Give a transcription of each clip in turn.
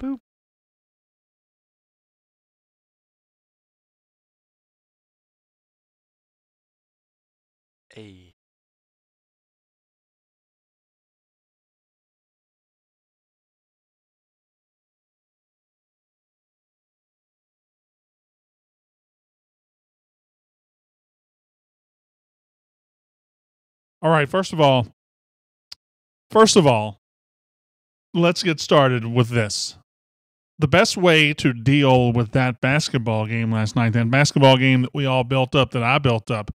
Boop. Hey. All right, first of all, let's get started with this. The best way to deal with that basketball game last night, that basketball game that we all built up, that I built up,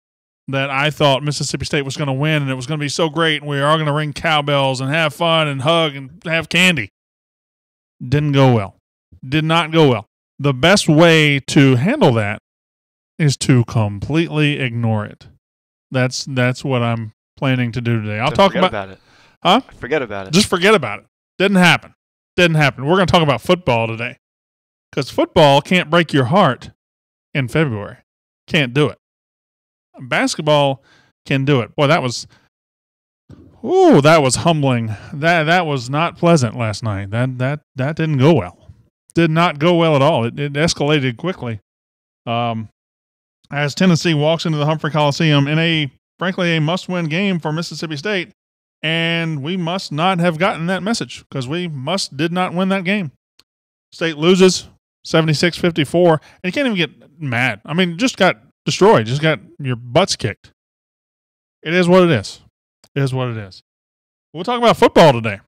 that I thought Mississippi State was going to win and it was going to be so great and we were all going to ring cowbells and have fun and hug and have candy, didn't go well. Did not go well. The best way to handle that is to completely ignore it. That's what I'm planning to do today. I'll So talk forget about it. Huh? Forget about it. Just forget about it. Didn't happen. Didn't happen. We're going to talk about football today. Because football can't break your heart in February. Can't do it. Basketball can do it. Boy, that was humbling. That was not pleasant last night. That didn't go well. Did not go well at all. It escalated quickly. As Tennessee walks into the Humphrey Coliseum in frankly a must-win game for Mississippi State, and we must not have gotten that message because we did not win that game. State loses 76-54, and you can't even get mad. I mean, just got destroyed. Just got your butts kicked. It is what it is. It is what it is. We'll talk about football today.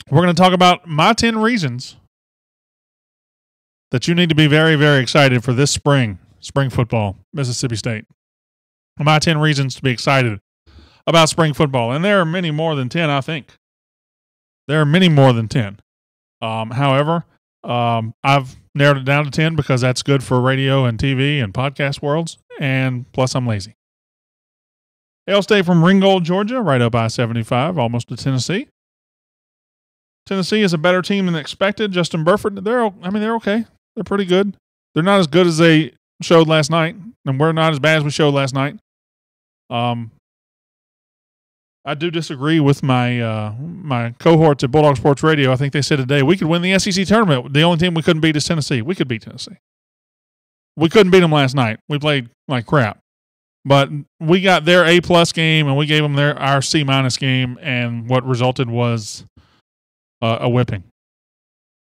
We're going to talk about my 10 reasons that you need to be very, very excited for this spring football, Mississippi State. My 10 reasons to be excited about spring football. And there are many more than 10, I think. There are many more than 10. However, I've narrowed it down to 10 because that's good for radio and TV and podcast worlds. And plus, I'm lazy. Hail State from Ringgold, Georgia, right up I-75, almost to Tennessee. Tennessee is a better team than expected. Justin Burford, they're okay. They're pretty good. They're not as good as they showed last night, and we're not as bad as we showed last night. I do disagree with my cohorts at Bulldog Sports Radio. I think they said today we could win the SEC tournament. The only team we couldn't beat is Tennessee. We could beat Tennessee. We couldn't beat them last night. We played like crap. But we got their A-plus game, and we gave them our C-minus game, and what resulted was a whipping.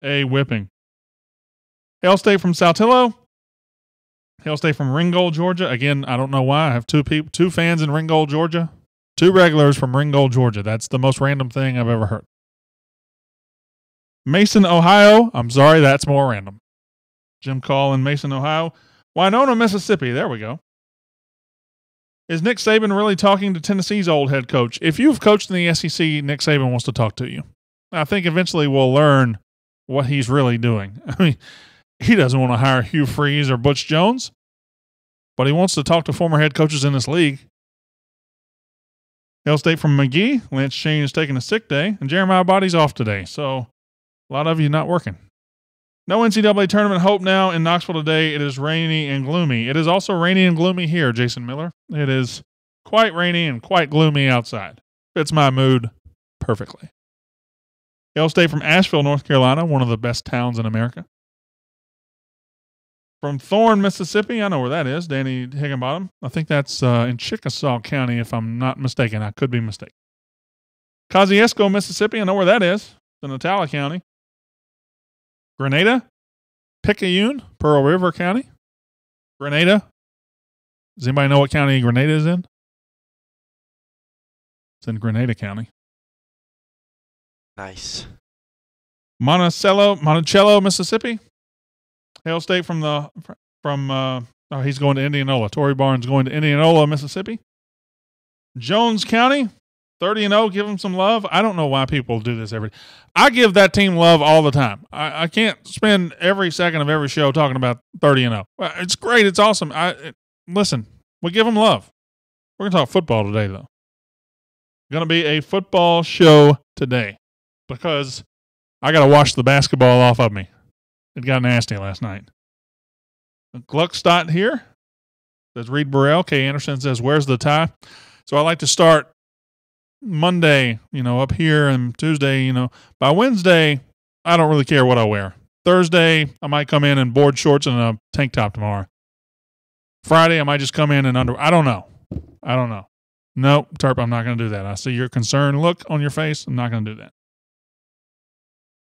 A whipping. Hail State from Saltillo. Hail State from Ringgold, Georgia. Again, I don't know why. I have two fans in Ringgold, Georgia. Two regulars from Ringgold, Georgia. That's the most random thing I've ever heard. Mason, Ohio. I'm sorry, that's more random. Jim Call in Mason, Ohio. Winona, Mississippi. There we go. Is Nick Saban really talking to Tennessee's old head coach? If you've coached in the SEC, Nick Saban wants to talk to you. I think eventually we'll learn what he's really doing. I mean, he doesn't want to hire Hugh Freeze or Butch Jones, but he wants to talk to former head coaches in this league. Hail State from McGee. Lance Shane is taking a sick day, and Jeremiah Body's off today. So a lot of you not working. No NCAA tournament hope now in Knoxville today. It is rainy and gloomy. It is also rainy and gloomy here, Jason Miller. It is quite rainy and quite gloomy outside. Fits my mood perfectly. Hail State from Asheville, North Carolina, one of the best towns in America. From Thorne, Mississippi, I know where that is, Danny Higginbottom. I think that's in Chickasaw County, if I'm not mistaken. I could be mistaken. Kosciuszko, Mississippi, I know where that is. It's in Atala County. Grenada, Picayune, Pearl River County. Grenada. Does anybody know what county Grenada is in? It's in Grenada County. Nice. Monticello, Mississippi. Hail State from he's going to Indianola. Torrey Barnes going to Indianola, Mississippi. Jones County, 30-0. Give them some love. I don't know why people do this I give that team love all the time. I can't spend every second of every show talking about 30-0. It's great. It's awesome. Listen, we give them love. We're going to talk football today, though. Going to be a football show today because I got to wash the basketball off of me. It got nasty last night. Gluckstadt here. Says Reed Burrell. Kay Anderson says, where's the tie? So I like to start Monday, up here, and Tuesday, by Wednesday, I don't really care what I wear. Thursday, I might come in board shorts and a tank top tomorrow. Friday, I might just come in underwear. I don't know. Nope, Terp, I'm not going to do that. I see your concerned look on your face. I'm not going to do that.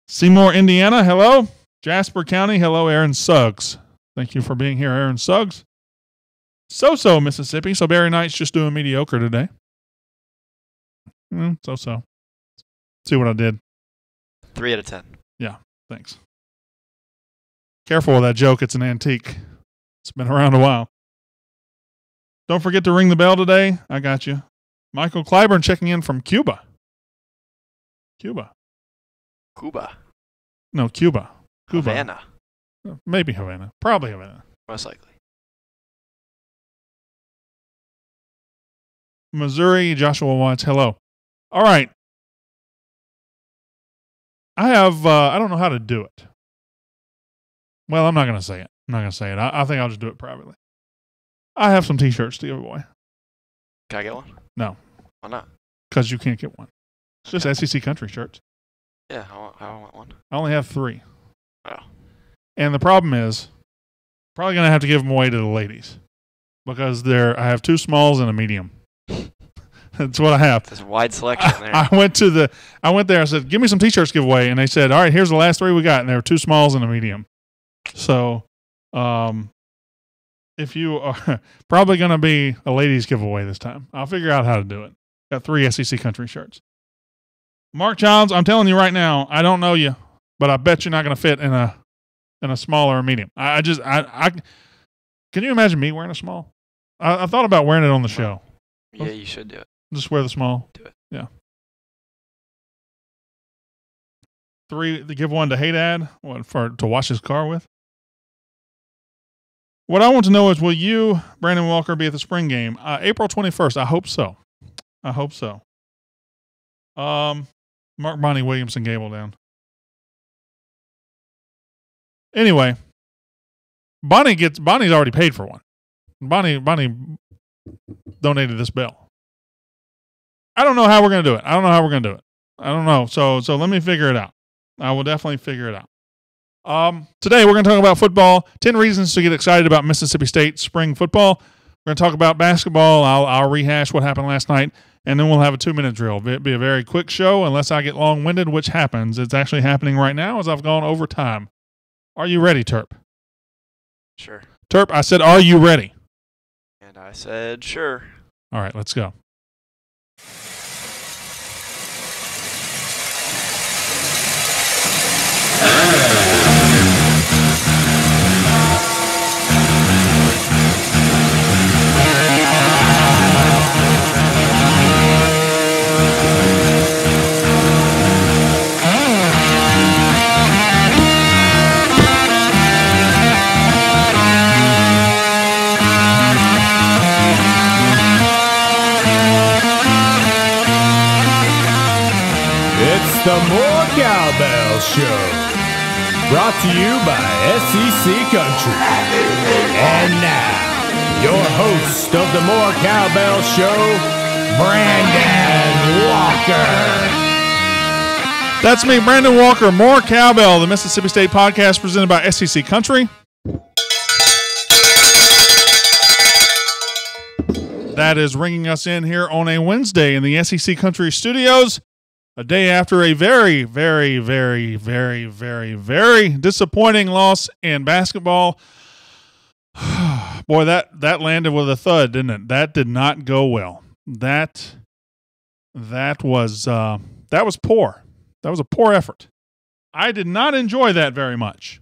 Seymour, Indiana, hello. Jasper County, hello, Aaron Suggs. Thank you for being here, Aaron Suggs. So-so, Mississippi. So Barry Knight's just doing mediocre today. So-so. See what I did. 3 out of 10. Yeah, thanks. Careful with that joke. It's an antique. It's been around a while. Don't forget to ring the bell today. I got you. Michael Clyburn checking in from Cuba. Cuba. No, Cuba. Havana. Maybe Havana. Probably Havana. Most likely. Missouri, Joshua Watts, hello. All right. I don't know how to do it. Well, I'm not going to say it. I think I'll just do it privately. I have some t-shirts to give away. Can I get one? No. Why not? Because you can't get one. It's just SEC country shirts. Yeah, I want one. I only have 3. Oh. And the problem is, probably going to have to give them away to the ladies. Because I have 2 smalls and a medium. That's what I have. There's a wide selection there. I went there. I said, "Give me some t-shirts to give away," and they said, "All right, here's the last 3 we got," and there were 2 smalls and a medium. So, if you are probably going to be a ladies giveaway this time, I'll figure out how to do it. Got 3 SEC country shirts. Mark Childs, I'm telling you right now, I don't know you, but I bet you're not going to fit in a small or a medium. I can you imagine me wearing a small? I thought about wearing it on the show. Yeah, you should do it. Just wear the small. Do it. Yeah. 3, to give 1 to Haydad, to wash his car with. What I want to know is, will you, Brandon Walker, be at the spring game? April 21st. I hope so. Mark Bonnie Williamson Gable down. Anyway, Bonnie's already paid for one. Bonnie donated this bell. I don't know how we're going to do it. I don't know. So let me figure it out. I will definitely figure it out. Today we're going to talk about football. 10 reasons to get excited about Mississippi State spring football. We're going to talk about basketball. I'll rehash what happened last night, and then we'll have a 2-minute drill. It'll be a very quick show unless I get long-winded, which happens. It's actually happening right now as I've gone over time. Are you ready, Terp? Sure. Terp, I said, are you ready? And I said, sure. All right, let's go. The More Cowbell Show, brought to you by SEC Country. And now, your host of the More Cowbell Show, Brandon Walker. That's me, Brandon Walker. More Cowbell, the Mississippi State podcast presented by SEC Country. That is ringing us in here on a Wednesday in the SEC Country studios. A day after a very, very, very, very, very, very disappointing loss in basketball. Boy, that landed with a thud, didn't it? That did not go well. That was poor. That was a poor effort. I did not enjoy that very much.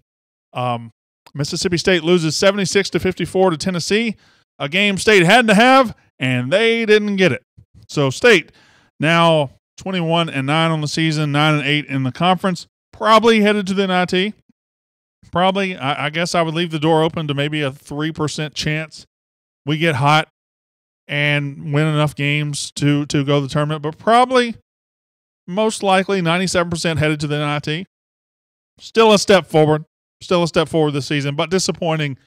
Mississippi State loses 76-54 to Tennessee, a game State had to have, and they didn't get it. So State now 21-9 on the season, 9-8 in the conference. Probably headed to the NIT. Probably, I guess I would leave the door open to maybe a 3% chance we get hot and win enough games to go to the tournament. But probably, most likely, 97% headed to the NIT. Still a step forward. This season, but disappointing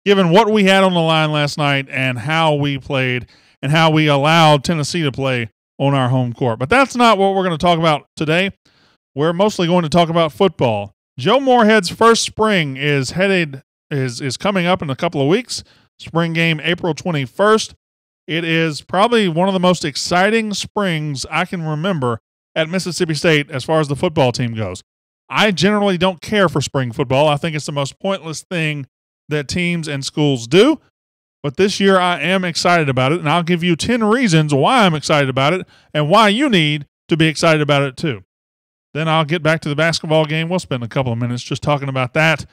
given what we had on the line last night and how we played and how we allowed Tennessee to play on our home court. But that's not what we're going to talk about today. we're mostly going to talk about football. Joe Moorhead's first spring is coming up in a couple of weeks. Spring game April 21st. It is probably one of the most exciting springs I can remember at Mississippi State as far as the football team goes. I generally don't care for spring football. I think it's the most pointless thing that teams and schools do. But this year I am excited about it, and I'll give you 10 reasons why I'm excited about it and why you need to be excited about it too. Then I'll get back to the basketball game. We'll spend a couple of minutes just talking about that.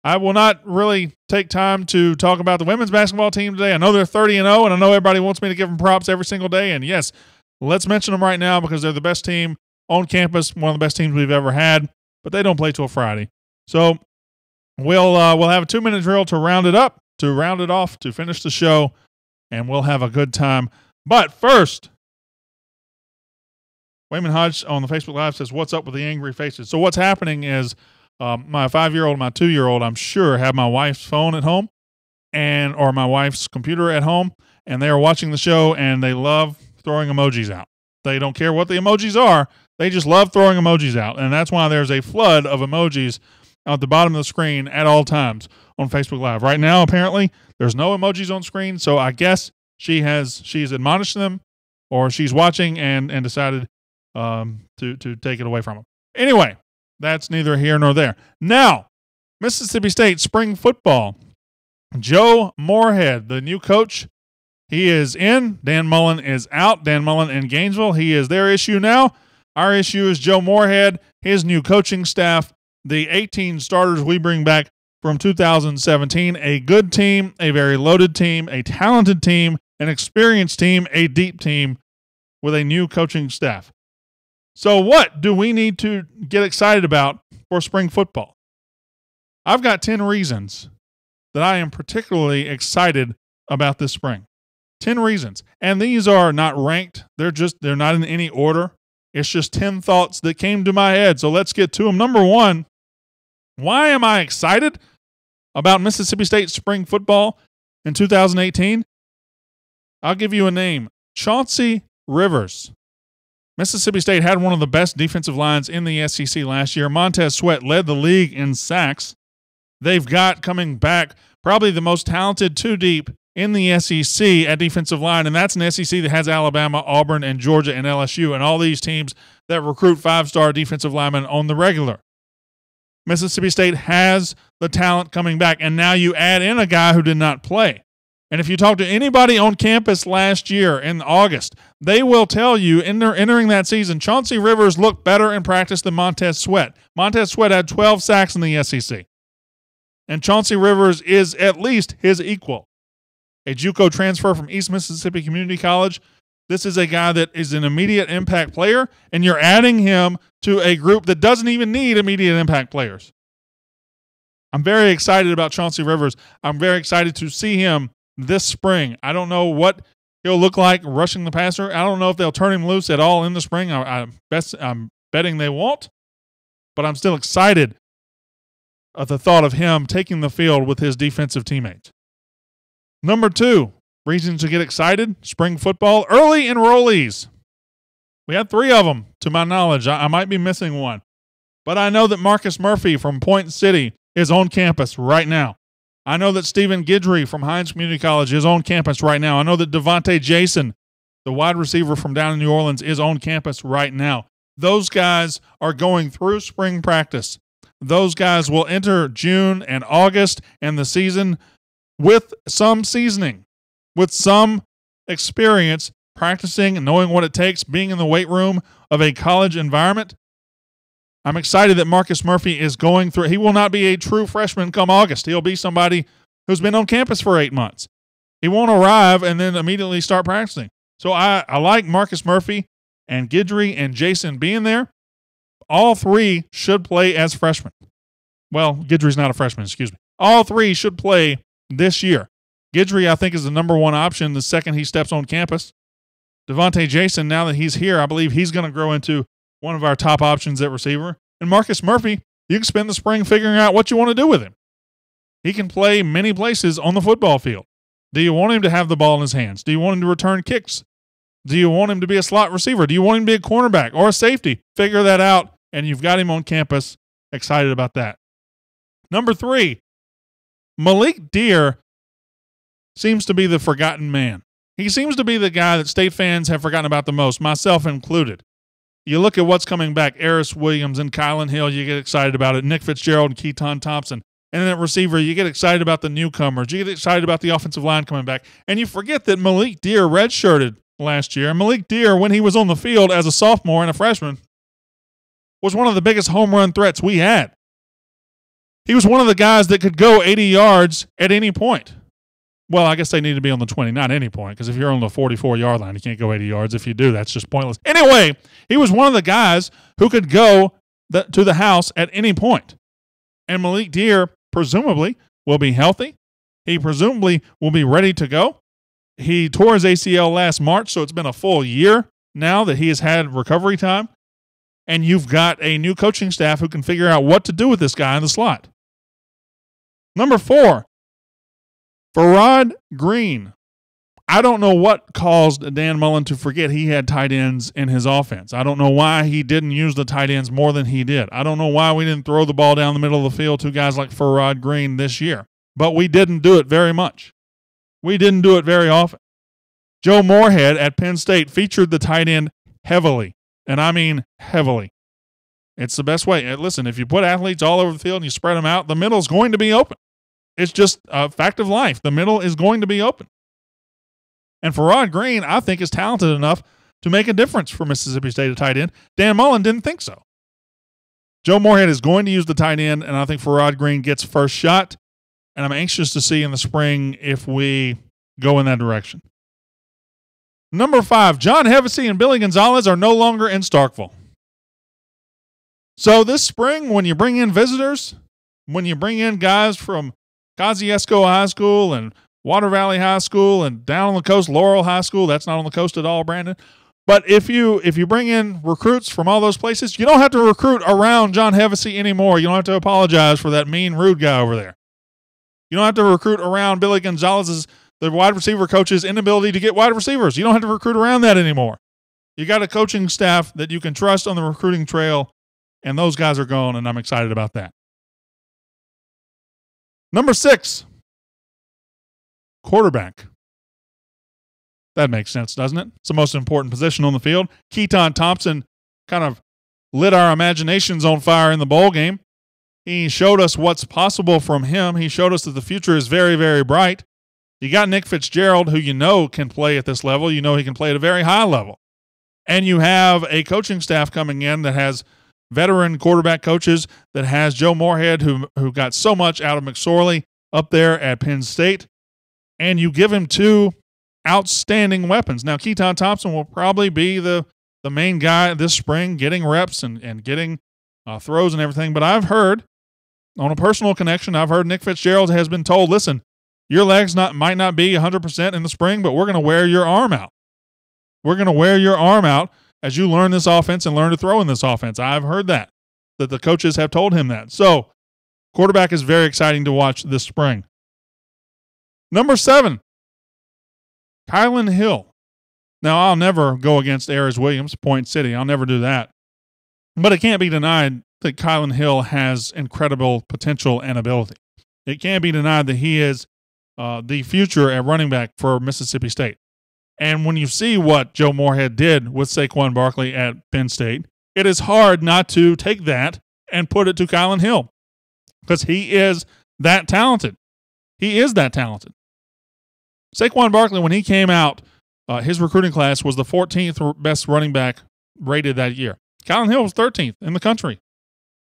I will not really take time to talk about the women's basketball team today. I know they're 30-0, and I know everybody wants me to give them props every single day. And yes, let's mention them right now because they're the best team on campus, one of the best teams we've ever had. But they don't play till Friday, so we'll have a 2-minute drill to round it up, to round it off, to finish the show, and we'll have a good time. But first, Wayman Hodge on the Facebook Live says, "What's up with the angry faces?" So what's happening is my 5-year-old and my 2-year-old, I'm sure, have my wife's phone at home or my wife's computer at home, and they are watching the show, and they love throwing emojis out. They don't care what the emojis are. They just love throwing emojis out, and that's why there's a flood of emojis at the bottom of the screen at all times on Facebook Live. Right now, apparently, there's no emojis on screen, so I guess she's admonished them, or she's watching and decided to take it away from them. Anyway, that's neither here nor there. Now, Mississippi State spring football. Joe Moorhead, the new coach, he is in. Dan Mullen is out. Dan Mullen in Gainesville. He is their issue now. Our issue is Joe Moorhead, his new coaching staff, the 18 starters we bring back from 2017. A good team, a very loaded team, a talented team, an experienced team, a deep team with a new coaching staff. So what do we need to get excited about for spring football? I've got 10 reasons that I am particularly excited about this spring. 10 reasons. And these are not ranked. They're not in any order. It's just 10 thoughts that came to my head. So let's get to them. Number one, why am I excited about Mississippi State spring football in 2018? I'll give you a name. Chauncey Rivers. Mississippi State had one of the best defensive lines in the SEC last year. Montez Sweat led the league in sacks. They've got coming back probably the most talented two deep in the SEC at defensive line, and that's an SEC that has Alabama, Auburn, and Georgia, and LSU, and all these teams that recruit 5-star defensive linemen on the regular. Mississippi State has the talent coming back, and now you add in a guy who did not play. And if you talk to anybody on campus last year in August, they will tell you entering that season, Chauncey Rivers looked better in practice than Montez Sweat. Montez Sweat had 12 sacks in the SEC. And Chauncey Rivers is at least his equal. A JUCO transfer from East Mississippi Community College. This is a guy that is an immediate impact player, and you're adding him to a group that doesn't even need immediate impact players. I'm very excited about Chauncey Rivers. I'm very excited to see him this spring. I don't know what he'll look like rushing the passer. I don't know if they'll turn him loose at all in the spring. I'm betting they won't, but I'm still excited at the thought of him taking the field with his defensive teammates. Number two, reasons to get excited, spring football, early enrollees. We had 3 of them, to my knowledge. I might be missing one. But I know that Marcus Murphy from Point City is on campus right now. I know that Stephen Guidry from Hines Community College is on campus right now. I know that Devontae Jason, the wide receiver from down in New Orleans, is on campus right now. Those guys are going through spring practice. Those guys will enter June and August and the season with some seasoning, with some experience, practicing and knowing what it takes, being in the weight room of a college environment. I'm excited that Marcus Murphy is going through. He will not be a true freshman come August. He'll be somebody who's been on campus for 8 months. He won't arrive and then immediately start practicing. So I like Marcus Murphy and Guidry and Jason being there. All 3 should play as freshmen. Well, Guidry's not a freshman, excuse me. All 3 should play this year. Guidry, I think, is the number 1 option the second he steps on campus. Devontae Jason, now that he's here, I believe he's going to grow into one of our top options at receiver. And Marcus Murphy, you can spend the spring figuring out what you want to do with him. He can play many places on the football field. Do you want him to have the ball in his hands? Do you want him to return kicks? Do you want him to be a slot receiver? Do you want him to be a cornerback or a safety? Figure that out and you've got him on campus. Excited about that. Number 3, Malik Deer seems to be the forgotten man. He seems to be the guy that State fans have forgotten about the most, myself included. You look at what's coming back, Eris Williams and Kylan Hill, you get excited about it. Nick Fitzgerald and Keaton Thompson. And then at receiver, you get excited about the newcomers. You get excited about the offensive line coming back. And you forget that Malik Deer redshirted last year. And Malik Deer, when he was on the field as a sophomore and a freshman, was one of the biggest home run threats we had. He was one of the guys that could go 80 yards at any point. Well, I guess they need to be on the 20, not any point, because if you're on the 44-yard line, you can't go 80 yards. If you do, that's just pointless. Anyway, he was one of the guys who could go to the house at any point. And Malik Deer presumably will be healthy. He presumably will be ready to go. He tore his ACL last March, so it's been a full year now that he has had recovery time. And you've got a new coaching staff who can figure out what to do with this guy in the slot. Number 4, Farrod Green. I don't know what caused Dan Mullen to forget he had tight ends in his offense. I don't know why he didn't use the tight ends more than he did. I don't know why we didn't throw the ball down the middle of the field to guys like Farrod Green this year. But we didn't do it very much. We didn't do it very often. Joe Moorhead at Penn State featured the tight end heavily, and I mean heavily. It's the best way. Listen, if you put athletes all over the field and you spread them out, the middle's going to be open. It's just a fact of life. The middle is going to be open. And Farrod Green, I think, is talented enough to make a difference for Mississippi State at tight end. Dan Mullen didn't think so. Joe Moorhead is going to use the tight end, and I think Farrod Green gets first shot. And I'm anxious to see in the spring if we go in that direction. Number 5, John Hevesy and Billy Gonzalez are no longer in Starkville. So this spring, when you bring in visitors, when you bring in guys from Kosciuszko High School and Water Valley High School and down on the coast, Laurel High School, that's not on the coast at all, Brandon. But if you bring in recruits from all those places, you don't have to recruit around John Hevesy anymore. You don't have to apologize for that mean, rude guy over there. You don't have to recruit around Billy Gonzalez's, the wide receiver coach's inability to get wide receivers. You don't have to recruit around that anymore. You got a coaching staff that you can trust on the recruiting trail, and those guys are gone, and I'm excited about that. Number 6, quarterback. That makes sense, doesn't it? It's the most important position on the field. Keaton Thompson kind of lit our imaginations on fire in the bowl game. He showed us what's possible from him. He showed us that the future is very, very bright. You got Nick Fitzgerald, who you know can play at this level. You know he can play at a very high level. And you have a coaching staff coming in that has veteran quarterback coaches, that has Joe Moorhead, who got so much out of McSorley up there at Penn State. And you give him 2 outstanding weapons. Now, Keaton Thompson will probably be the main guy this spring, getting reps and getting throws and everything. But I've heard, on a personal connection, I've heard Nick Fitzgerald has been told, listen, your legs might not be 100% in the spring, but we're going to wear your arm out. We're going to wear your arm out as you learn this offense and learn to throw in this offense. I've heard that the coaches have told him that. So, quarterback is very exciting to watch this spring. Number 7, Kylan Hill. Now, I'll never go against Eris Williams, Point City. I'll never do that. But it can't be denied that Kylan Hill has incredible potential and ability. It can't be denied that he is the future at running back for Mississippi State. And when you see what Joe Moorhead did with Saquon Barkley at Penn State, it is hard not to take that and put it to Kylan Hill, because he is that talented. He is that talented. Saquon Barkley, when he came out, his recruiting class was the 14th best running back rated that year. Kylan Hill was 13th in the country.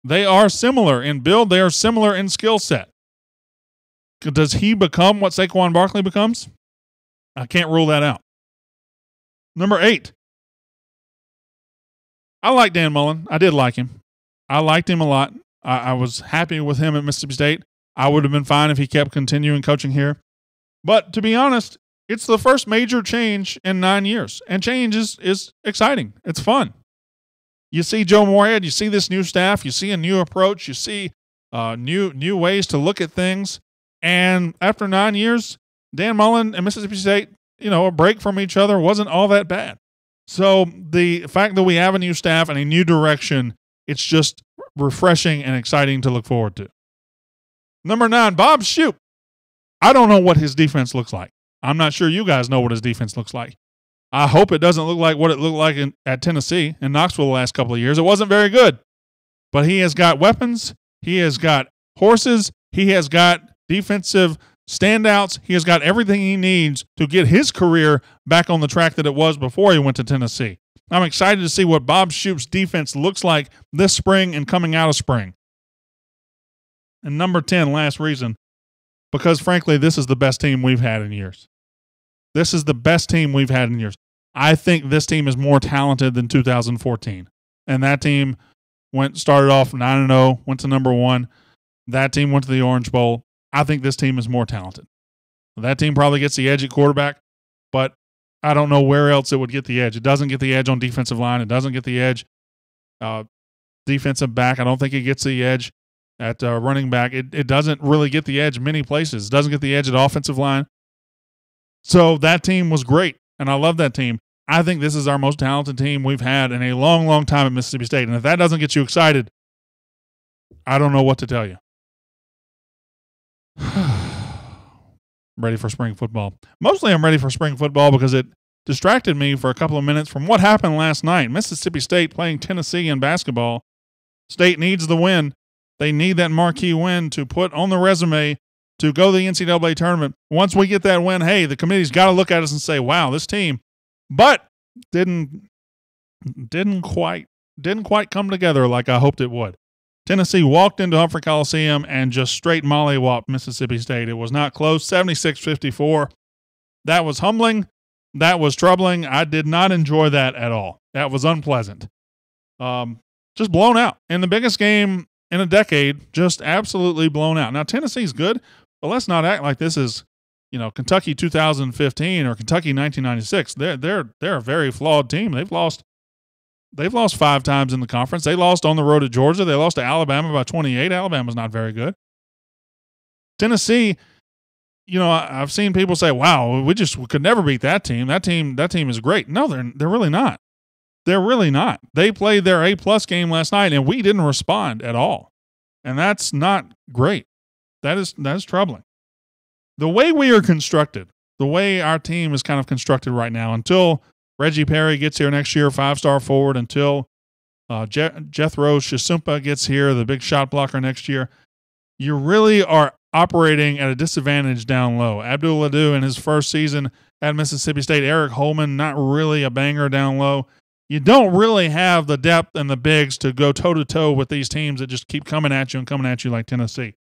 They are similar in build. They are similar in skill set. Does he become what Saquon Barkley becomes? I can't rule that out. Number 8. I like Dan Mullen. I did like him. I liked him a lot. I was happy with him at Mississippi State. I would have been fine if he kept continuing coaching here. But to be honest, it's the first major change in 9 years. And change is exciting. It's fun. You see Joe Moorhead, you see this new staff, you see a new approach, you see new ways to look at things. And after 9 years, Dan Mullen and Mississippi State, a break from each other wasn't all that bad. So the fact that we have a new staff and a new direction It's just refreshing and exciting to look forward to. Number 9, Bob Shoop. I don't know what his defense looks like. I'm not sure you guys know what his defense looks like. I hope it doesn't look like what it looked like at Tennessee and Knoxville the last couple of years. It wasn't very good. But he has got weapons. He has got horses. He has got defensive standouts. He has got everything he needs to get his career back on the track that it was before he went to Tennessee. I'm excited to see what Bob Shoop's defense looks like this spring and coming out of spring. And number 10, last reason, because frankly, this is the best team we've had in years. This is the best team we've had in years. I think this team is more talented than 2014. And that team started off 9-0, went to number 1. That team went to the Orange Bowl. I think this team is more talented. That team probably gets the edge at quarterback, but I don't know where else it would get the edge. It doesn't get the edge on defensive line. It doesn't get the edge defensive back. I don't think it gets the edge at running back. It doesn't really get the edge many places. It doesn't get the edge at offensive line. So that team was great, and I love that team. I think this is our most talented team we've had in a long, long time at Mississippi State. And if that doesn't get you excited, I don't know what to tell you. Ready for spring football. Mostly I'm ready for spring football because it distracted me for a couple of minutes from what happened last night. Mississippi State playing Tennessee in basketball. State needs the win. They need that marquee win to put on the resume to go to the NCAA tournament. Once we get that win, hey, the committee's got to look at us and say, wow, this team, but didn't quite come together like I hoped it would. Tennessee walked into Humphrey Coliseum and just straight mollywopped Mississippi State. It was not close, 76-54. That was humbling. That was troubling. I did not enjoy that at all. That was unpleasant. Just blown out. In the biggest game in a decade, just absolutely blown out. Now, Tennessee's good, but let's not act like this is, Kentucky 2015 or Kentucky 1996. They're a very flawed team. They've lost 5 times in the conference. They lost on the road at Georgia. They lost to Alabama by 28. Alabama's not very good. Tennessee, I've seen people say, wow, we could never beat that team. That team is great. No, they're really not. They're really not. They played their A-plus game last night, and we didn't respond at all. And that's not great. That is troubling. The way we are constructed, the way our team is kind of constructed right now, until Reggie Perry gets here next year, 5-star forward, until Jethro Shasumpa gets here, the big shot blocker next year, you really are operating at a disadvantage down low. Abdul Adu in his first season at Mississippi State, Eric Holman, not really a banger down low. You don't really have the depth and the bigs to go toe-to-toe with these teams that just keep coming at you like Tennessee.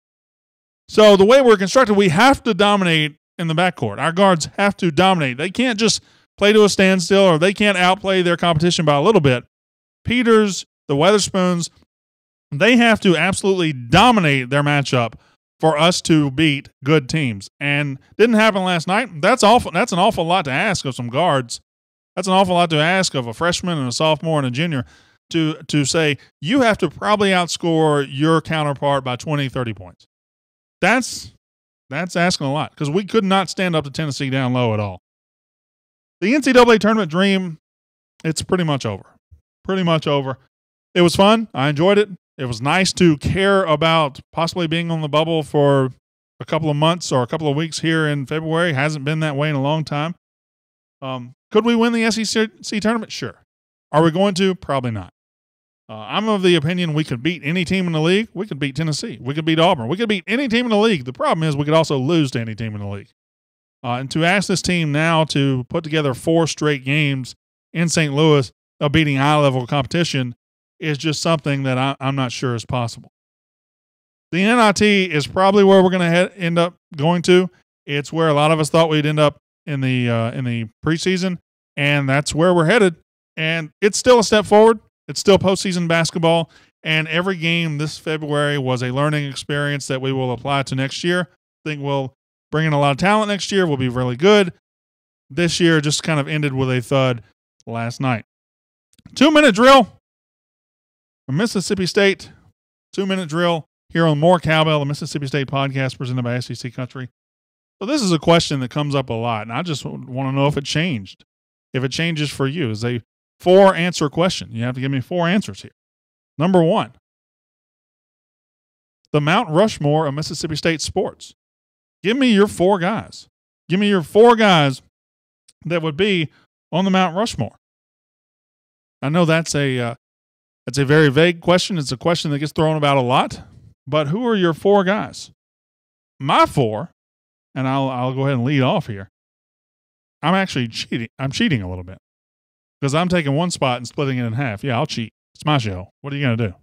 So the way we're constructed, we have to dominate in the backcourt. Our guards have to dominate. They can't just play to a standstill, or they can't outplay their competition by a little bit. Peters, the Weatherspoons, they have to absolutely dominate their matchup for us to beat good teams. And didn't happen last night. That's an awful lot to ask of some guards. That's an awful lot to ask of a freshman and a sophomore and a junior to say, you have to probably outscore your counterpart by 20, 30 points. That's asking a lot, because we could not stand up to Tennessee down low at all. The NCAA tournament dream, it's pretty much over. Pretty much over. It was fun. I enjoyed it. It was nice to care about possibly being on the bubble for a couple of months or a couple of weeks here in February. Hasn't been that way in a long time. Could we win the SEC tournament? Sure. Are we going to? Probably not. I'm of the opinion we could beat any team in the league. We could beat Tennessee. We could beat Auburn. We could beat any team in the league. The problem is we could also lose to any team in the league. And to ask this team now to put together 4 straight games in St. Louis of beating high-level competition is just something that I'm not sure is possible. The NIT is probably where we're going to end up going to. It's where a lot of us thought we'd end up in the preseason, and that's where we're headed. And it's still a step forward. It's still postseason basketball, and every game this February was a learning experience that we will apply to next year. I think we'll bring in a lot of talent next year. We'll be really good. This year just kind of ended with a thud last night. 2-minute drill from Mississippi State. 2-minute drill here on More Cowbell, the Mississippi State podcast presented by SEC Country. So this is a question that comes up a lot, and I just want to know if it changed. If it changes for you. It's a 4-answer question. You have to give me 4 answers here. Number 1, the Mount Rushmore of Mississippi State sports. Give me your 4 guys. Give me your 4 guys that would be on the Mount Rushmore. I know that's a very vague question. It's a question that gets thrown about a lot. But who are your 4 guys? My 4, and I'll go ahead and lead off here. I'm actually cheating. I'm cheating a little bit because I'm taking one spot and splitting it in half. Yeah, I'll cheat. It's my show. What are you going to do?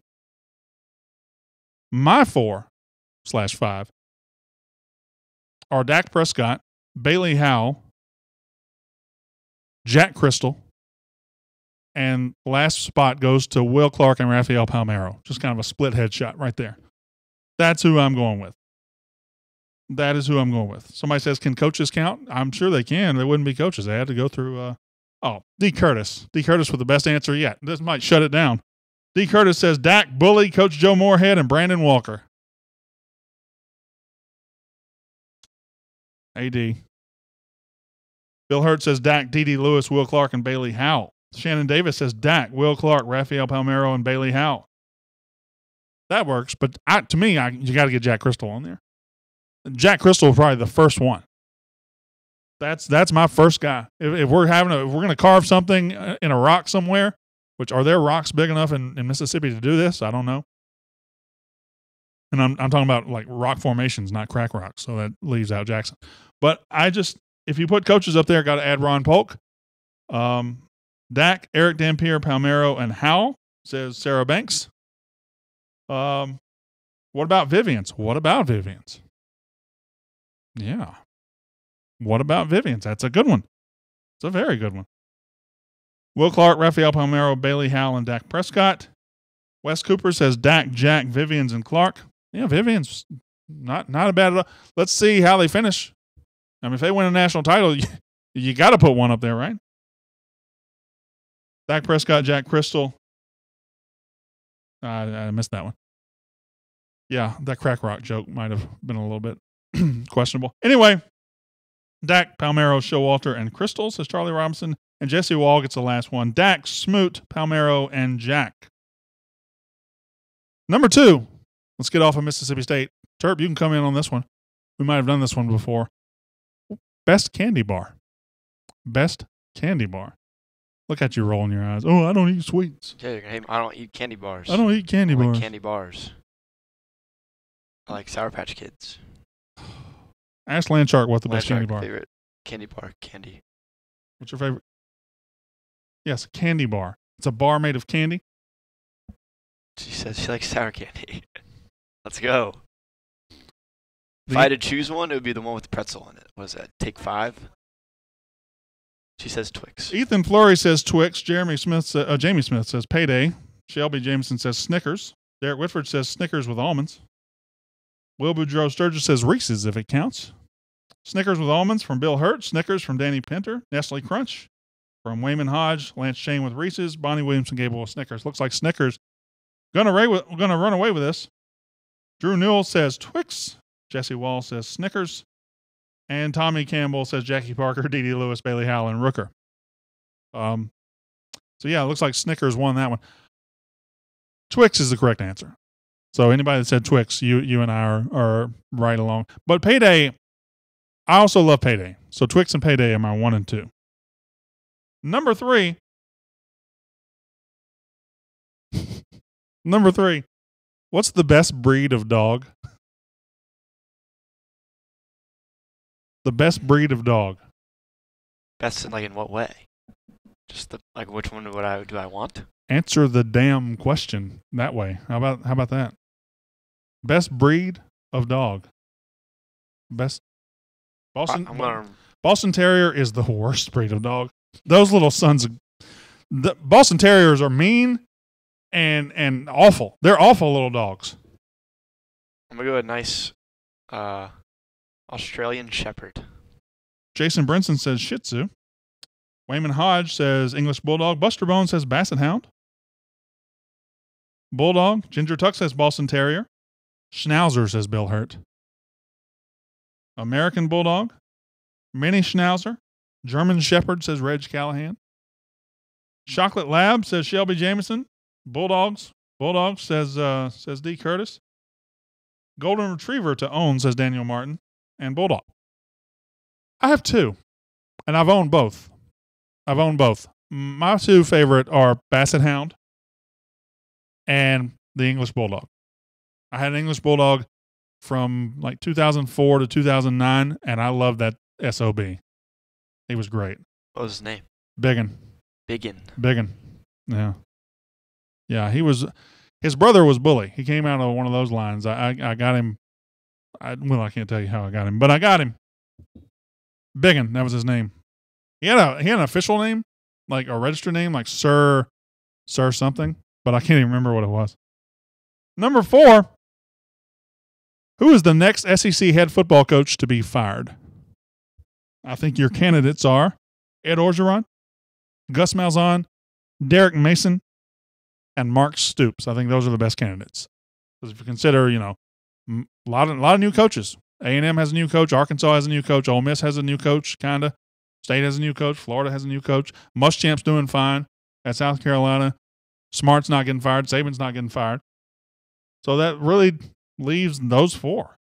My 4/5 are Dak Prescott, Bailey Howell, Jack Crystal, and the last spot goes to Will Clark and Rafael Palmeiro. Just kind of a split headshot right there. That's who I'm going with. That is who I'm going with. Somebody says, can coaches count? I'm sure they can. They wouldn't be coaches. They had to go through, D. Curtis. D. Curtis with the best answer yet. This might shut it down. D. Curtis says, Dak, Bully, Coach Joe Moorhead, and Brandon Walker. AD. Bill Hurt says, Dak, D.D. Lewis, Will Clark, and Bailey Howell. Shannon Davis says, Dak, Will Clark, Rafael Palmeiro, and Bailey Howell. That works, but to me, you got to get Jack Crystal on there. Jack Crystal is probably the first one. That's my first guy. If we're going to carve something in a rock somewhere, which are there rocks big enough in Mississippi to do this? I don't know. And I'm talking about like rock formations, not crack rocks. So that leaves out Jackson. But if you put coaches up there, got to add Ron Polk, Dak, Eric Dampier, Palmeiro, and Howell, says Sarah Banks. What about Vivian's? Yeah. What about Vivian's? That's a good one. It's a very good one. Will Clark, Rafael Palmeiro, Bailey Howell, and Dak Prescott. Wes Cooper says Dak, Jack, Vivian's, and Clark. Yeah, Vivian's not a bad at all. Let's see how they finish. I mean, if they win a national title, you got to put one up there, right? Dak Prescott, Jack Crystal. I missed that one. Yeah, that crack rock joke might have been a little bit questionable. Anyway, Dak, Palmeiro, Showalter, and Crystal, says Charlie Robinson. And Jesse Wall gets the last one. Dak, Smoot, Palmeiro, and Jack. Number 2. Let's get off of Mississippi State. Terp, you can come in on this one. We might have done this one before. Best candy bar. Best candy bar. Look at you rolling your eyes. Oh, I don't eat sweets. Yeah, you're gonna hate me. I don't eat candy bars. I don't eat candy bars. I like candy bars. I like Sour Patch Kids. Ask Landshark what the best candy bar. Favorite candy bar candy. What's your favorite? Yes, candy bar. It's a bar made of candy. She says she likes sour candy. Let's go. If I had to choose one, it would be the one with the pretzel in it. What is that? Take 5? She says Twix. Ethan Fleury says Twix. Jamie Smith says Payday. Shelby Jameson says Snickers. Derek Whitford says Snickers with almonds. Will Boudreaux Sturgis says Reese's if it counts. Snickers with almonds from Bill Hurt. Snickers from Danny Pinter. Nestle Crunch from Wayman Hodge. Lance Shane with Reese's. Bonnie Williamson Gable with Snickers. Looks like Snickers gonna run away with this. Drew Newell says Twix. Jesse Wall says Snickers. And Tommy Campbell says Jackie Parker, D.D. Lewis, Bailey Howell, and Rooker. So yeah, it looks like Snickers won that one. Twix is the correct answer. So anybody that said Twix, you and I are right along. But Payday, I also love Payday. So Twix and Payday are my 1 and 2. Number 3. Number 3. What's the best breed of dog? The best breed of dog. Best in what way? Just which one do I want? Answer the damn question that way. How about that? Best breed of dog. Best Boston Terrier is the worst breed of dog. Those little sons of the Boston Terriers are mean and awful. They're awful little dogs. I'm gonna go with a nice Australian Shepherd. Jason Brinson says Shih Tzu. Wayman Hodge says English Bulldog. Buster Bone says Basset Hound. Bulldog. Ginger Tuck says Boston Terrier. Schnauzer says Bill Hurt. American Bulldog. Mini Schnauzer. German Shepherd says Reg Callahan. Chocolate Lab says Shelby Jameson. Bulldogs. Bulldog, says D. Curtis. Golden Retriever to own, says Daniel Martin. And Bulldog. I have two, and I've owned both. My two favorite are Basset Hound and the English Bulldog. I had an English Bulldog from like 2004 to 2009, and I loved that SOB. He was great. What was his name? Biggin. Biggin. Yeah. Yeah, his brother was Bully. He came out of one of those lines. I got him. I can't tell you how I got him, but I got him. Biggin, that was his name. He had an official name, like a registered name, like Sir something, but I can't even remember what it was. Number 4, who is the next SEC head football coach to be fired? I think your candidates are Ed Orgeron, Gus Malzahn, Derek Mason, and Mark Stoops. I think those are the best candidates. Because if you consider, a lot of new coaches. A&M has a new coach. Arkansas has a new coach. Ole Miss has a new coach, kind of. State has a new coach. Florida has a new coach. Muschamp's doing fine at South Carolina. Smart's not getting fired. Saban's not getting fired. So that really leaves those 4.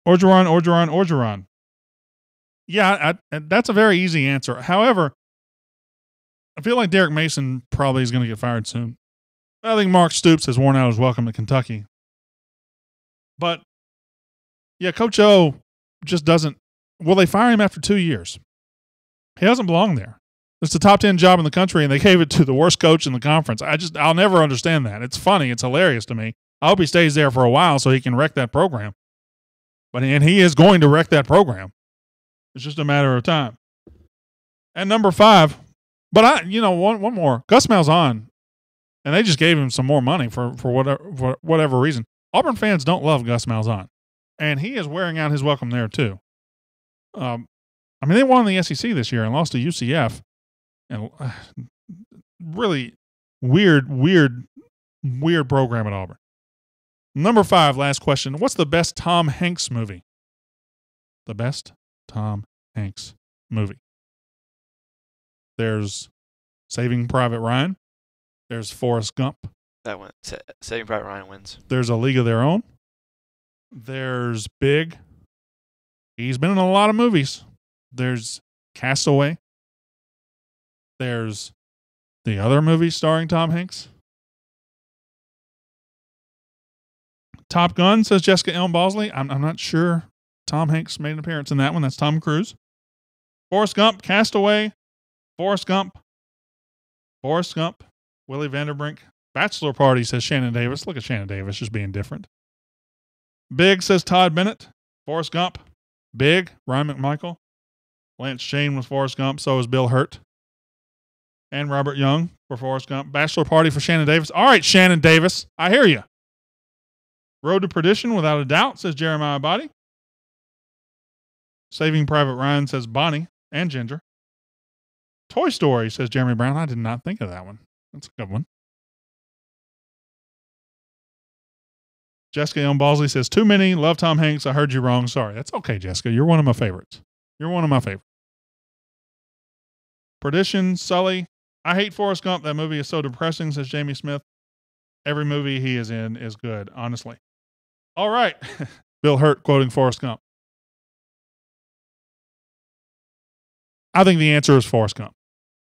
Orgeron. Yeah, that's a very easy answer. However, I feel like Derek Mason probably is going to get fired soon. I think Mark Stoops has worn out his welcome to Kentucky. But, yeah, Coach O just doesn't. Well, they fire him after 2 years. He doesn't belong there. It's the top 10 job in the country, and they gave it to the worst coach in the conference. I'll never understand that. It's funny. It's hilarious to me. I hope he stays there for a while so he can wreck that program. And he is going to wreck that program. It's just a matter of time. And number 5, but one more. Gus Malzahn, and they just gave him some more money for whatever reason. Auburn fans don't love Gus Malzahn, and he is wearing out his welcome there too. They won the SEC this year and lost to UCF, and really weird program at Auburn. Number 5, last question. What's the best Tom Hanks movie? The best Tom Hanks movie. There's Saving Private Ryan. There's Forrest Gump. That one. Saving Private Ryan wins. There's A League of Their Own. There's Big. He's been in a lot of movies. There's Castaway. There's the other movie starring Tom Hanks. Top Gun, says Jessica Elm Bosley. I'm not sure Tom Hanks made an appearance in that one. That's Tom Cruise. Forrest Gump, Castaway. Forrest Gump. Willie Vanderbrink. Bachelor Party, says Shannon Davis. Look at Shannon Davis just being different. Big, says Todd Bennett. Forrest Gump. Big, Ryan McMichael. Lance Shane was Forrest Gump. So is Bill Hurt. And Robert Young for Forrest Gump. Bachelor Party for Shannon Davis. All right, Shannon Davis. I hear you. Road to Perdition, without a doubt, says Jeremiah Body. Saving Private Ryan, says Bonnie and Ginger. Toy Story, says Jeremy Brown. I did not think of that one. That's a good one. Jessica Elm Bosley says, too many. Love Tom Hanks. I heard you wrong. Sorry. That's okay, Jessica. You're one of my favorites. Perdition, Sully. I hate Forrest Gump. That movie is so depressing, says Jamie Smith. Every movie he is in is good, honestly. All right. Bill Hurt quoting Forrest Gump. I think the answer is Forrest Gump.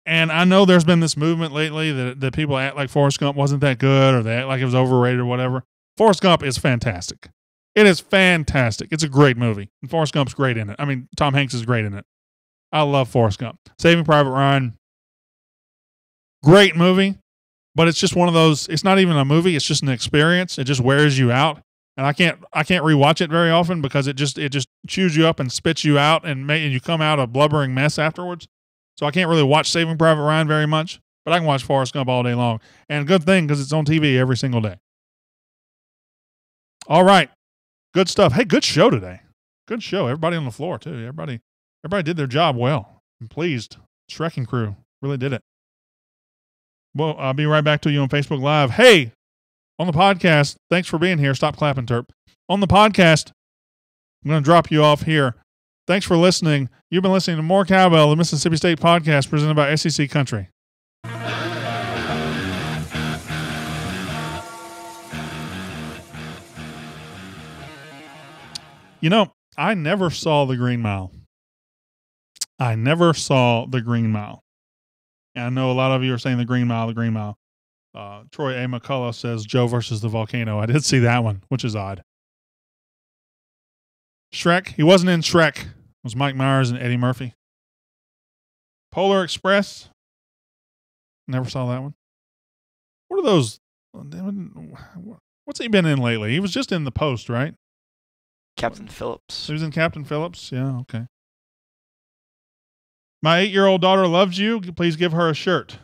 And I know there's been this movement lately that people act like Forrest Gump wasn't that good, or they act like it was overrated or whatever. Forrest Gump is fantastic. It is fantastic. It's a great movie. And Forrest Gump's great in it. Tom Hanks is great in it. I love Forrest Gump. Saving Private Ryan, great movie, but it's just one of those, it's not even a movie, it's just an experience. It just wears you out. And I can't rewatch it very often because it just chews you up and spits you out and you come out a blubbering mess afterwards. So I can't really watch Saving Private Ryan very much, but I can watch Forrest Gump all day long. And good thing because it's on TV every single day. All right. Good stuff. Hey, good show today. Good show. Everybody on the floor, too. Everybody did their job well. I'm pleased. Shrekking crew really did it. Well, I'll be right back to you on Facebook Live. Hey, on the podcast, thanks for being here. Stop clapping, Terp. On the podcast, I'm going to drop you off here. Thanks for listening. You've been listening to More Cowbell, the Mississippi State podcast presented by SEC Country. You know, I never saw the Green Mile. I never saw the Green Mile. And I know a lot of you are saying the Green Mile, the Green Mile. Troy A. McCullough says Joe versus the Volcano. I did see that one, which is odd. Shrek. He wasn't in Shrek. It was Mike Myers and Eddie Murphy. Polar Express. Never saw that one. What are those? What's he been in lately? He was just in The Post, right? Captain Phillips. He was in Captain Phillips? Yeah, okay. My 8-year-old daughter loves you. Please give her a shirt.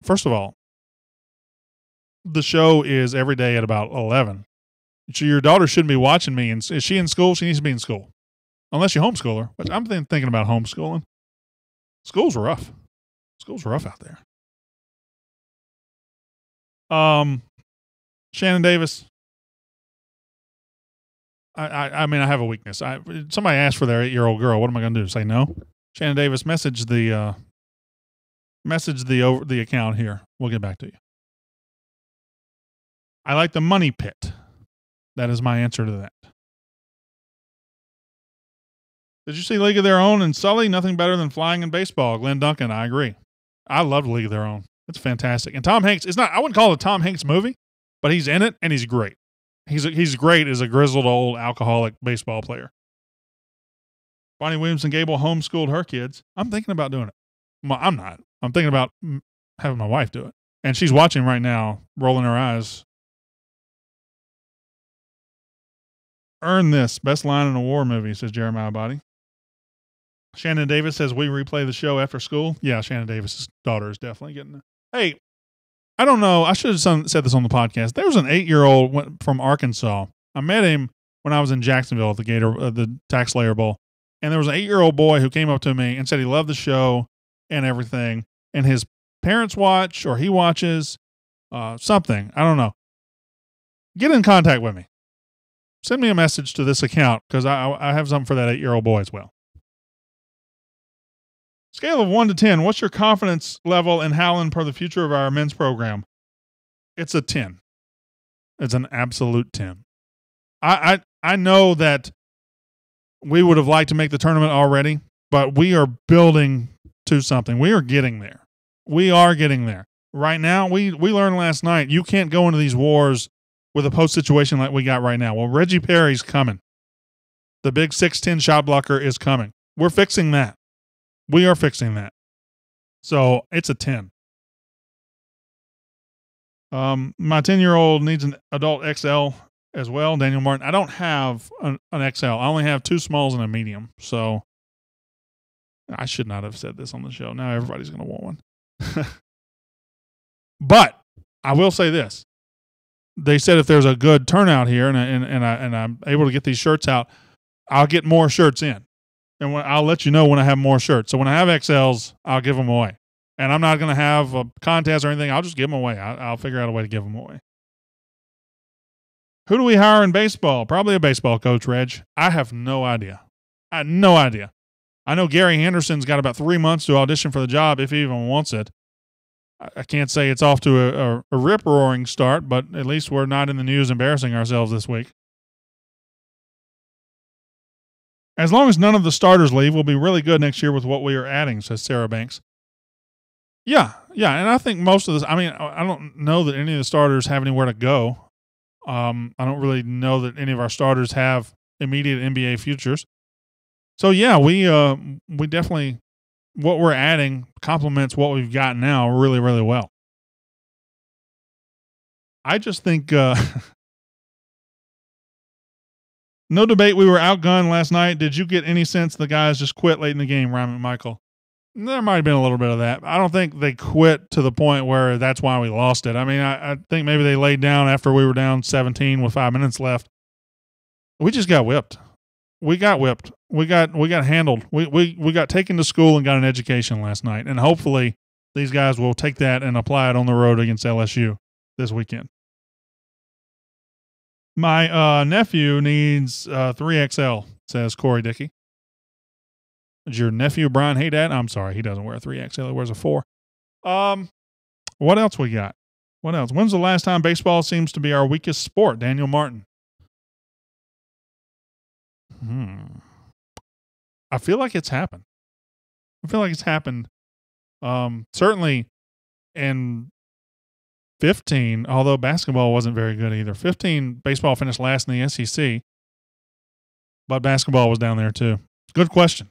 First of all, the show is every day at about 11. So your daughter shouldn't be watching me. And is she in school? She needs to be in school. Unless you homeschool her. But I'm thinking about homeschooling. School's rough. School's rough out there. Shannon Davis. I mean, I have a weakness. Somebody asked for their 8-year-old girl. What am I going to do? Say no? Shannon Davis, message the account here. We'll get back to you. I like the Money Pit. That is my answer to that. Did you see League of Their Own and Sully? Nothing better than flying in baseball. Glenn Duncan, I agree. I love League of Their Own. It's fantastic. And Tom Hanks, I wouldn't call it a Tom Hanks movie, but he's in it and he's great. He's great as a grizzled old alcoholic baseball player. Bonnie Williams and Gable homeschooled her kids. I'm thinking about doing it. Well, I'm not. I'm thinking about having my wife do it. And she's watching right now, rolling her eyes. Earn this. Best line in a war movie, says Jeremiah Body. Shannon Davis says, we replay the show after school. Yeah, Shannon Davis's daughter is definitely getting it. Hey, I don't know. I should have said this on the podcast. There was an 8-year-old from Arkansas. I met him when I was in Jacksonville at the Tax Layer Bowl. And there was an 8-year-old boy who came up to me and said he loved the show and everything. And his parents watch or he watches something. I don't know. Get in contact with me. Send me a message to this account because I have something for that 8-year-old boy as well. Scale of 1 to 10, what's your confidence level in Howland for the future of our men's program? It's a 10. It's an absolute 10. I know that we would have liked to make the tournament already, but we are building to something. We are getting there. We are getting there. Right now, we learned last night, you can't go into these wars with a post situation like we got right now. Well, Reggie Perry's coming. The big 6'10 shot blocker is coming. We're fixing that. We are fixing that. So it's a 10. My 10-year-old needs an adult XL as well, Daniel Martin. I don't have an XL. I only have 2 smalls and a medium. So I should not have said this on the show. Now everybody's going to want one. But I will say this. They said if there's a good turnout here and I'm able to get these shirts out, I'll get more shirts in. And I'll let you know when I have more shirts. So when I have XLs, I'll give them away. And I'm not going to have a contest or anything. I'll just give them away. I'll figure out a way to give them away. Who do we hire in baseball? Probably a baseball coach, Reg. I have no idea. I have no idea. I know Gary Henderson's got about 3 months to audition for the job if he even wants it. I can't say it's off to a rip-roaring start, but at least we're not in the news embarrassing ourselves this week. As long as none of the starters leave, we'll be really good next year with what we are adding, says Sarah Banks. Yeah, and I think most of this, I mean, I don't know that any of the starters have anywhere to go. I don't really know that any of our starters have immediate NBA futures. So, yeah, we definitely, what we're adding complements what we've got now really, really well. I just think no debate. We were outgunned last night. Did you get any sense the guys just quit late in the game, Ryan McMichael? There might have been a little bit of that. I don't think they quit to the point where that's why we lost it. I mean, I think maybe they laid down after we were down 17 with 5 minutes left. We just got whipped. We got whipped. We got handled. We got taken to school and got an education last night. And hopefully these guys will take that and apply it on the road against LSU this weekend. My nephew needs 3XL, says Corey Dickey. Is your nephew Brian Haydad? I'm sorry, he doesn't wear a 3XL. He wears a 4. What else we got? What else? When's the last time baseball seems to be our weakest sport? Daniel Martin. I feel like it's happened. Certainly in 15, although basketball wasn't very good either. 15, baseball finished last in the SEC, but basketball was down there too. Good question.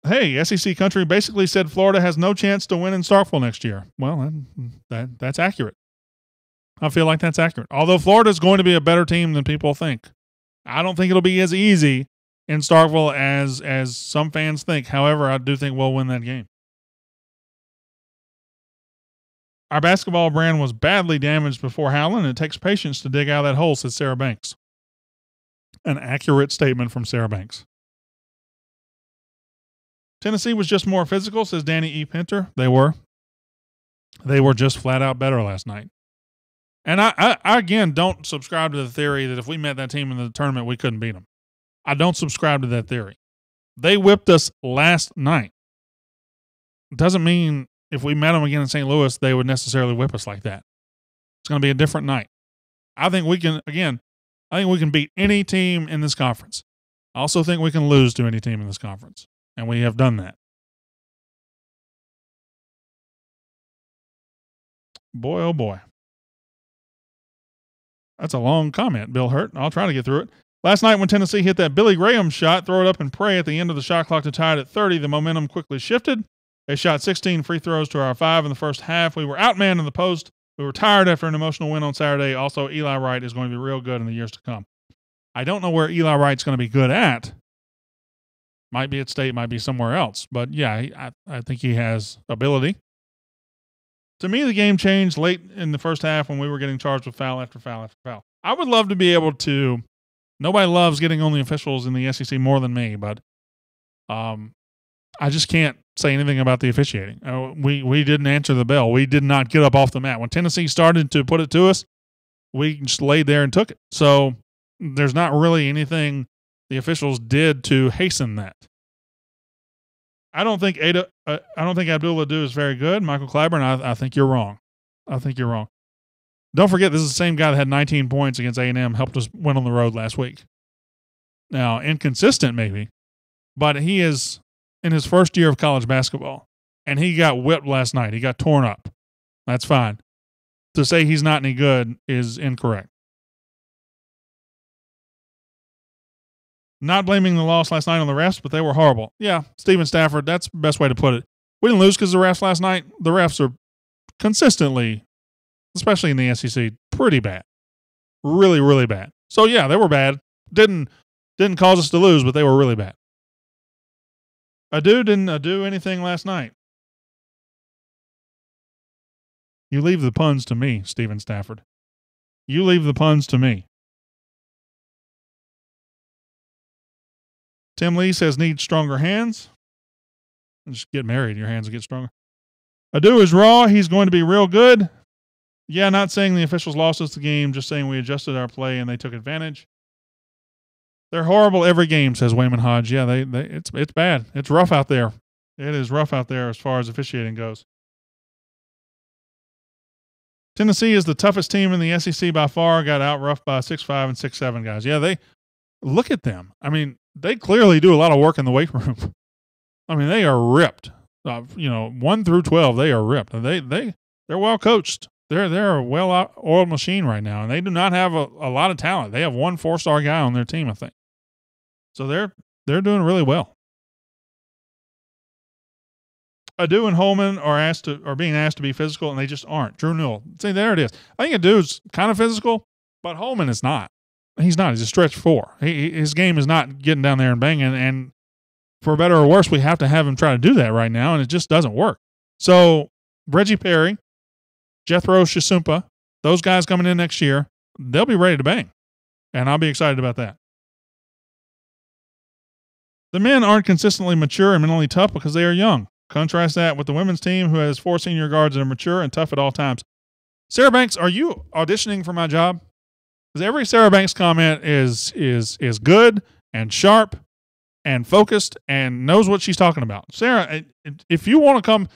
Hey, SEC Country basically said Florida has no chance to win in Starkville next year. Well, that's accurate. I feel like that's accurate. Although Florida is going to be a better team than people think. I don't think it'll be as easy in Starkville as some fans think. However, I do think we'll win that game. Our basketball brand was badly damaged before Howland, and it takes patience to dig out of that hole, says Sarah Banks. An accurate statement from Sarah Banks. Tennessee was just more physical, says Danny E. Pinter. They were. They were just flat out better last night. And I again don't subscribe to the theory that if we met that team in the tournament, we couldn't beat them. I don't subscribe to that theory. They whipped us last night. It doesn't mean if we met them again in St. Louis, they would necessarily whip us like that. It's going to be a different night. I think we can beat any team in this conference. I also think we can lose to any team in this conference. And we have done that. Boy, oh boy. That's a long comment, Bill Hurt. I'll try to get through it. Last night when Tennessee hit that Billy Graham shot, throw it up and pray at the end of the shot clock to tie it at 30, the momentum quickly shifted. They shot 16 free throws to our 5 in the first half. We were outmanned in the post. We were tired after an emotional win on Saturday. Also, Eli Wright is going to be real good in the years to come. I don't know where Eli Wright's going to be good at. Might be at State, might be somewhere else. But, yeah, I think he has ability. To me, the game changed late in the first half when we were getting charged with foul after foul after foul. I would love to be able to – nobody loves getting on the officials in the SEC more than me, but I just can't say anything about the officiating. We didn't answer the bell. We did not get up off the mat. When Tennessee started to put it to us, we just laid there and took it. So there's not really anything the officials did to hasten that. I don't think Abdul Ado is very good. Michael Clyburn, I think you're wrong. Don't forget, this is the same guy that had 19 points against A&M, helped us win on the road last week. Now, inconsistent maybe, but he is in his first year of college basketball, and he got whipped last night. He got torn up. That's fine. To say he's not any good is incorrect. Not blaming the loss last night on the refs, but they were horrible. Yeah, Steven Stafford, that's the best way to put it. We didn't lose because of the refs last night. The refs are consistently, especially in the SEC, pretty bad. Really, really bad. So, yeah, they were bad. Didn't cause us to lose, but they were really bad. Ado didn't do anything last night. You leave the puns to me, Steven Stafford. You leave the puns to me. Tim Lee says needs stronger hands. Just get married, your hands will get stronger. Ado is raw. He's going to be real good. Yeah, not saying the officials lost us the game, just saying we adjusted our play and they took advantage. They're horrible every game, says Wayman Hodge. Yeah, it's bad. It's rough out there. It is rough out there as far as officiating goes. Tennessee is the toughest team in the SEC by far. Got out-roughed by 6'5" and 6'7" guys. Yeah, they look at them. I mean, they clearly do a lot of work in the weight room. I mean, they are ripped. 1 through 12, they are ripped. They're well coached. They're a well-oiled machine right now, and they do not have a lot of talent. They have one 4-star guy on their team, I think. So they're doing really well. Ado and Holman are being asked to be physical, and they just aren't. Drew Newell. See, there it is. I think Adu's kind of physical, but Holman is not. He's not. He's a stretch 4. His game is not getting down there and banging, and for better or worse, we have to have him try to do that right now, and it just doesn't work. So Reggie Perry, Jethro Shisumpa, those guys coming in next year, they'll be ready to bang, and I'll be excited about that. The men aren't consistently mature and mentally tough because they are young. Contrast that with the women's team, who has 4 senior guards that are mature and tough at all times. Sarah Banks, are you auditioning for my job? Because every Sarah Banks comment is good and sharp and focused and knows what she's talking about. Sarah, if you want to come,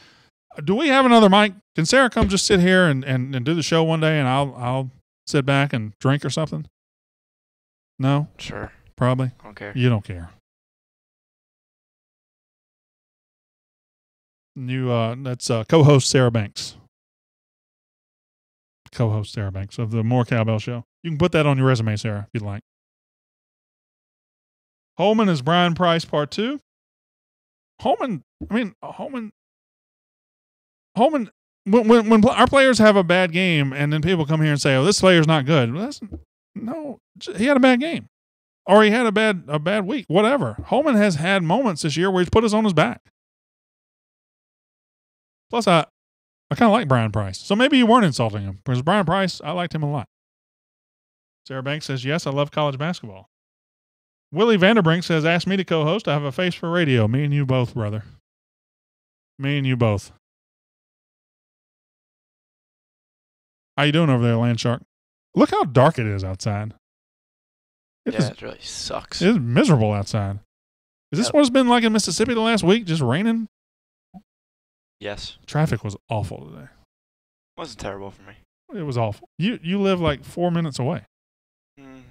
Do we have another mic? Can Sarah come just sit here and do the show one day, and I'll sit back and drink or something? No? Sure. Probably? I don't care. You don't care. That's co-host Sarah Banks. Co-host Sarah Banks of the More Cowbell Show. You can put that on your resume, Sarah, if you'd like. Holman is Brian Price Part 2. Holman, when our players have a bad game and then people come here and say, oh, this player's not good. Well, no, he had a bad game. Or he had a bad week, whatever. Holman has had moments this year where he's put us on his back. Plus, I kind of like Brian Price. So maybe you weren't insulting him. Because Brian Price, I liked him a lot. Sarah Banks says, yes, I love college basketball. Willie Vanderbrink says, ask me to co-host. I have a face for radio. Me and you both, brother. Me and you both. How you doing over there, Landshark? Look how dark it is outside. It really sucks. It's miserable outside. Is this what it's been like in Mississippi the last week? Just raining? Yes. Traffic was awful today. It wasn't terrible for me. It was awful. You live like 4 minutes away.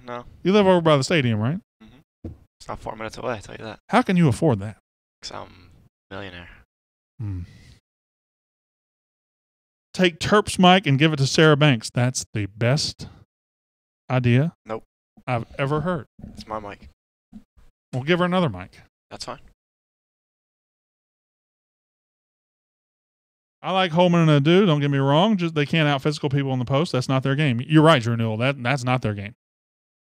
No. You live over by the stadium, right? Mm-hmm. It's not 4 minutes away, I tell you that. How can you afford that? Because I'm a millionaire. Take Terp's mic and give it to Sarah Banks. That's the best idea I've ever heard. It's my mic. We'll give her another mic. That's fine. I like Holman and Adu. Don't get me wrong. Just they can't out physical people in the post. That's not their game. You're right, Drew Newell. That's not their game.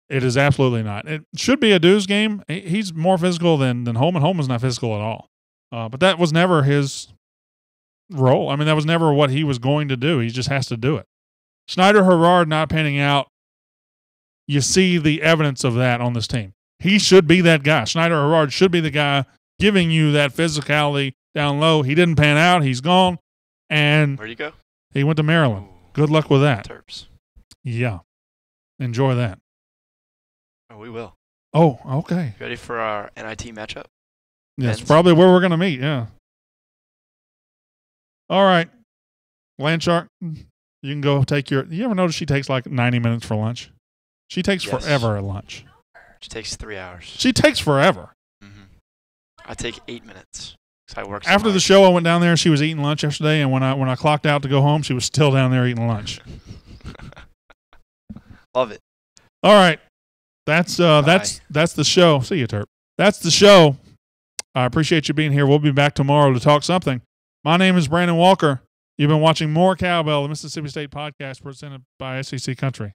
It is absolutely not. It should be Adu's game. He's more physical than Holman. Holman's not physical at all. But that was never his role. I mean, that was never what he was going to do. He just has to do it. Schneider Herrard not panning out. You see the evidence of that on this team. He should be that guy. Schneider Herrard should be the guy giving you that physicality down low. He didn't pan out. He's gone. And where'd he go? He went to Maryland. Ooh, good luck with that. Terps. Yeah. Enjoy that. Oh, we will. Oh, okay. Ready for our NIT matchup? Yes, probably where we're going to meet, yeah. All right. Landshark, you can go take your... You ever notice she takes like 90 minutes for lunch? She takes forever at lunch. She takes 3 hours. She takes forever. Mm-hmm. I take 8 minutes. I work After the show, I went down there. She was eating lunch yesterday, and when I clocked out to go home, she was still down there eating lunch. Love it. All right. That's the show. See you, Terp. That's the show. I appreciate you being here. We'll be back tomorrow to talk something. My name is Brandon Walker. You've been watching More Cowbell, the Mississippi State podcast presented by SEC Country.